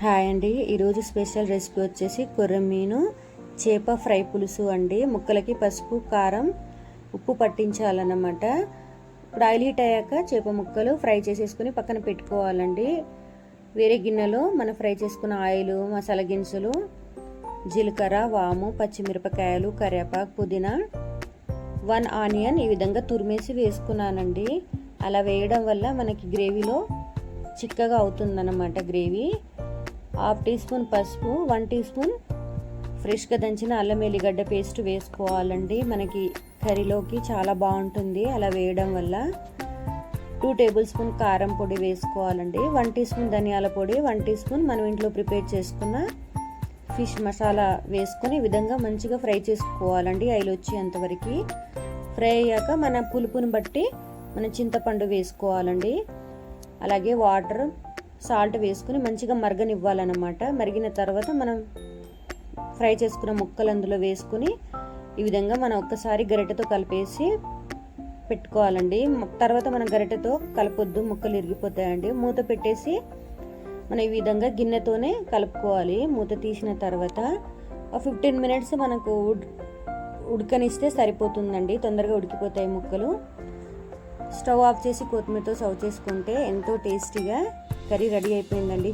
Hi అండి. ఈరోజు special recipe వచ్చేసి కొర్రమీను చేప ఫ్రై పులుసు అండి. ముక్కలకి పసుపు కారం ఉప్పు పట్టించాలన్నమాట. ఇప్పుడు ఆయిల్ హీట్ అయ్యాక చేప ముక్కలు ఫ్రై చేసేసుకుని పక్కన పెట్టుకోవాలండి. వేరే గిన్నెలో మనం ఫ్రై చేసుకున్న ఆయిల్, మసాలా దినుసులు, జీలకర్ర, వాము, పచ్చిమిరపకాయలు, కరివేపాకు, పుదీనా, 1 ఆనియన్ ఈ విధంగా తురిమేసి వేసుకున్నానండి. అలా వేయడం వల్ల మనకి గ్రేవీలో చిక్కగా అవుతుందన్నమాట గ్రేవీ. 1/2 టీ స్పూన్ పసుపు, 1 టీ స్పూన్ ఫ్రెష్గా దంచిన అల్లం ఎల్లిగడ్డ పేస్ట్ వేసుకోవాలండి. మనకి కర్రీలోకి చాలా బాగుంటుంది అలా వేయడం వల్ల. 2 టేబుల్ స్పూన్ కారం పొడి వేసుకోవాలండి. 1 టీ స్పూన్ ధనియాల పొడి, 1 టీ స్పూన్ మనం ఇంట్లో ప్రిపేర్ చేసుకున్న ఫిష్ మసాలా వేసుకొని ఈ విధంగా మంచిగా ఫ్రై చేసుకోవాలండి. ఆయిల్ వచ్చేంతవరకు ఫ్రై అయ్యాక మన పులుపుని బట్టి మన చింతపండు వేసుకోవాలండి. అలాగే వాటర్, సాల్ట్ వేసుకుని మంచిగా మరగనివ్వాలన్నమాట. మరిగిన తర్వాత మనం ఫ్రై చేసుకున్న ముక్కలు అందులో వేసుకుని ఈ విధంగా మనం ఒక్కసారి గరిటెతో కలిపేసి పెట్టుకోవాలండి. తర్వాత మనం గరిటెతో కలపొద్దు, ముక్కలు ఇరిగిపోతాయండి. మూత పెట్టేసి మనం ఈ విధంగా గిన్నెతోనే కలుపుకోవాలి. మూత తీసిన తర్వాత 15 మినిట్స్ మనకు ఉడకనిస్తే సరిపోతుందండి. తొందరగా ఉడికిపోతాయి ముక్కలు. స్టవ్ ఆఫ్ చేసి కొత్తిమీరతో సర్వ్ చేసుకుంటే ఎంతో టేస్టీగా కర్రీ రెడీ అయిపోయిందండి.